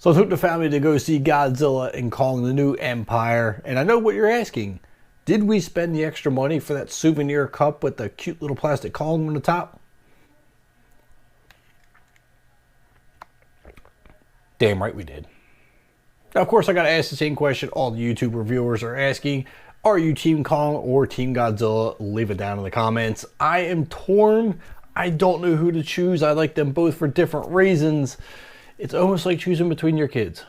So I took the family to go see Godzilla and Kong the New Empire. And I know what you're asking. Did we spend the extra money for that souvenir cup with the cute little plastic Kong on the top? Damn right we did. Now, of course, I got to ask the same question all the YouTube reviewers are asking. Are you Team Kong or Team Godzilla? Leave it down in the comments. I am torn. I don't know who to choose. I like them both for different reasons. It's almost like choosing between your kids.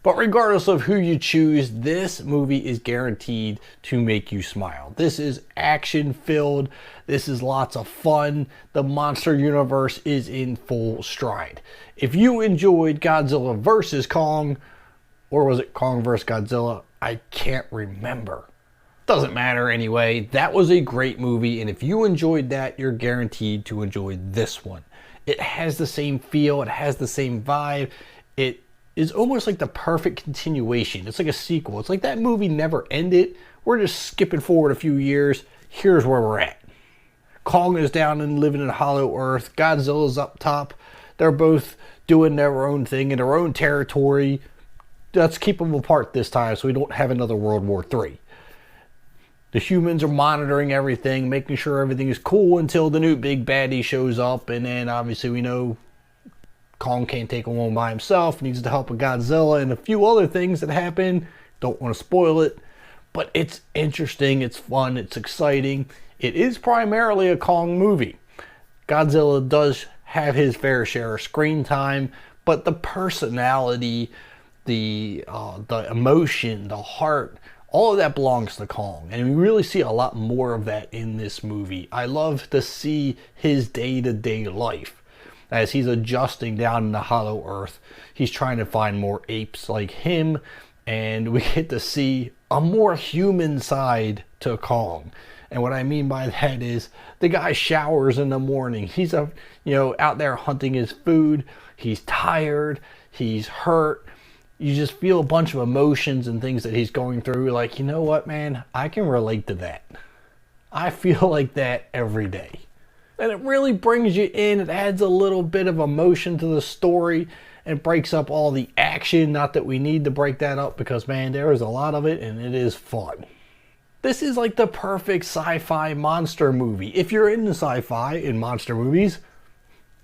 But regardless of who you choose, this movie is guaranteed to make you smile. This is action-filled. This is lots of fun. The monster universe is in full stride. If you enjoyed Godzilla vs. Kong, or was it Kong vs. Godzilla? I can't remember. Doesn't matter anyway. That was a great movie, and if you enjoyed that, you're guaranteed to enjoy this one. It has the same feel. It has the same vibe. It is almost like the perfect continuation. It's like a sequel. It's like that movie never ended. We're just skipping forward a few years. Here's where we're at. Kong is down and living in Hollow Earth. Godzilla's up top. They're both doing their own thing in their own territory. Let's keep them apart this time so we don't have another World War III. The humans are monitoring everything, making sure everything is cool until the new big baddie shows up. And then obviously we know Kong can't take him on by himself. Needs the help of Godzilla and a few other things that happen. Don't want to spoil it. But it's interesting, it's fun, it's exciting. It is primarily a Kong movie. Godzilla does have his fair share of screen time, but the personality, the emotion, the heart, all of that belongs to Kong. And we really see a lot more of that in this movie. I love to see his day-to-day life as he's adjusting down in the Hollow Earth. He's trying to find more apes like him, and we get to see a more human side to Kong. And what I mean by that is the guy showers in the morning. He's out there hunting his food. He's tired. He's hurt. You just feel a bunch of emotions and things that he's going through. Like, you know what, man? I can relate to that. I feel like that every day. And it really brings you in. It adds a little bit of emotion to the story and breaks up all the action. Not that we need to break that up because, man, there is a lot of it and it is fun. This is like the perfect sci-fi monster movie. If you're into sci-fi and monster movies,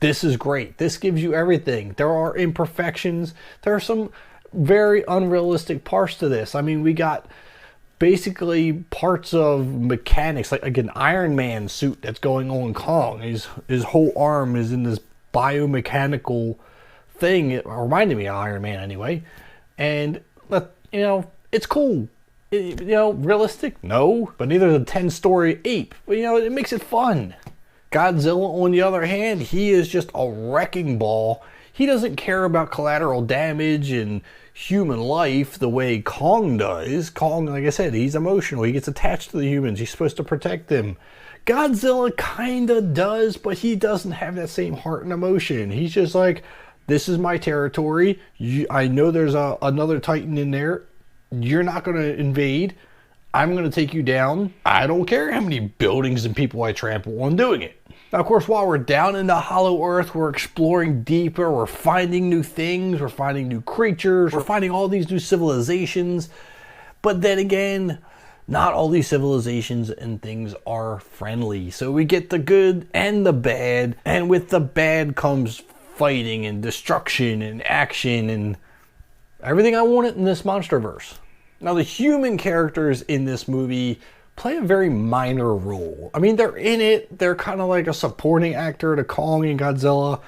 this is great. This gives you everything. There are imperfections. There are some very unrealistic parts to this. I mean, we got basically parts of mechanics, like an Iron Man suit that's going on Kong. His whole arm is in this biomechanical thing. It reminded me of Iron Man anyway. And, it's cool. Realistic? No. But neither is a 10-story ape. But, it makes it fun. Godzilla, on the other hand, he is just a wrecking ball. He doesn't care about collateral damage and human life the way Kong does. Kong, like I said, he's emotional. He gets attached to the humans. He's supposed to protect them. Godzilla kinda does, but he doesn't have that same heart and emotion. He's just like, this is my territory. I know there's another Titan in there. You're not going to invade. I'm going to take you down. I don't care how many buildings and people I trample on doing it. Now, of course, while we're down in the Hollow Earth, we're exploring deeper, we're finding new things, we're finding new creatures, we're finding all these new civilizations. But then again, not all these civilizations and things are friendly. So we get the good and the bad, and with the bad comes fighting and destruction and action and everything I wanted in this monsterverse. Now, the human characters in this movie play a very minor role. I mean, they're in it. They're kind of like a supporting actor to Kong and Godzilla.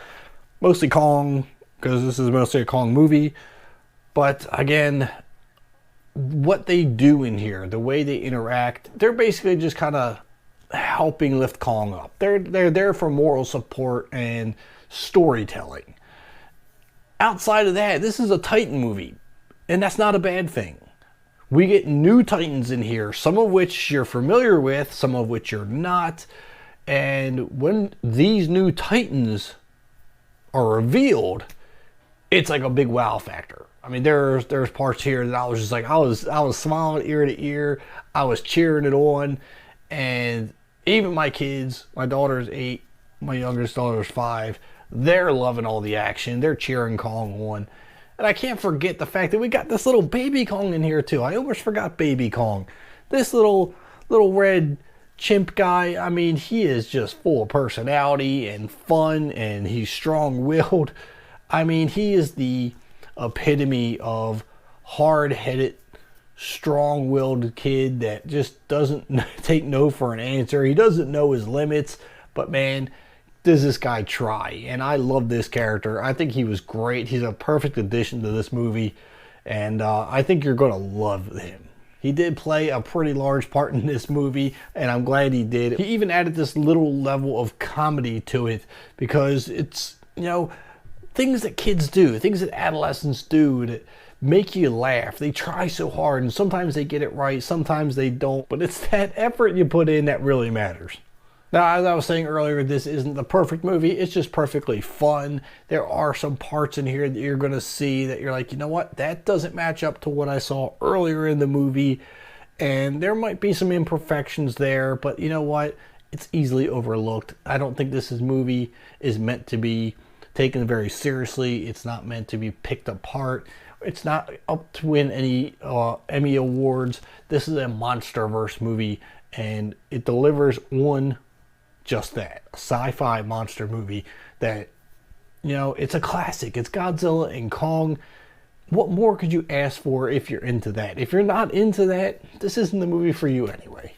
Mostly Kong, because this is mostly a Kong movie. But again, what they do in here, the way they interact, they're basically just kind of helping lift Kong up. They're there for moral support and storytelling. Outside of that, this is a Titan movie, and that's not a bad thing. We get new Titans in here, some of which you're familiar with, some of which you're not. And when these new Titans are revealed, it's like a big wow factor. I mean, there's parts here that I was just like, I was smiling ear to ear. I was cheering it on. And even my kids, my daughter's 8, my youngest daughter's 5, they're loving all the action. They're cheering Kong on. And I can't forget the fact that we got this little baby Kong in here too. I almost forgot baby Kong. This little red chimp guy, I mean, he is just full of personality and fun, and he's strong-willed. I mean, he is the epitome of hard-headed, strong-willed kid that just doesn't take no for an answer. He doesn't know his limits, but man, does this guy try. And I love this character. I think he was great. He's a perfect addition to this movie, and I think you're going to love him. He did play a pretty large part in this movie, and I'm glad he did. He even added this little level of comedy to it, because it's, you know, things that kids do, things that adolescents do that make you laugh. They try so hard, and sometimes they get it right, sometimes they don't, but it's that effort you put in that really matters. Now, as I was saying earlier, this isn't the perfect movie. It's just perfectly fun. There are some parts in here that you're going to see that you're like, you know what? That doesn't match up to what I saw earlier in the movie. And there might be some imperfections there, but you know what? It's easily overlooked. I don't think this movie is meant to be taken very seriously. It's not meant to be picked apart. It's not up to win any Emmy Awards. This is a MonsterVerse movie, and it delivers on just that, a sci-fi monster movie that, you know, it's a classic. It's Godzilla and Kong. What more could you ask for if you're into that? If you're not into that, this isn't the movie for you anyway.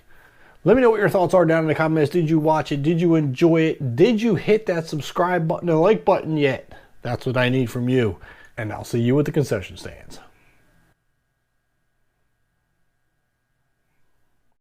Let me know what your thoughts are down in the comments. Did you watch it? Did you enjoy it? Did you hit that subscribe button or like button yet? That's what I need from you. And I'll see you at the concession stands.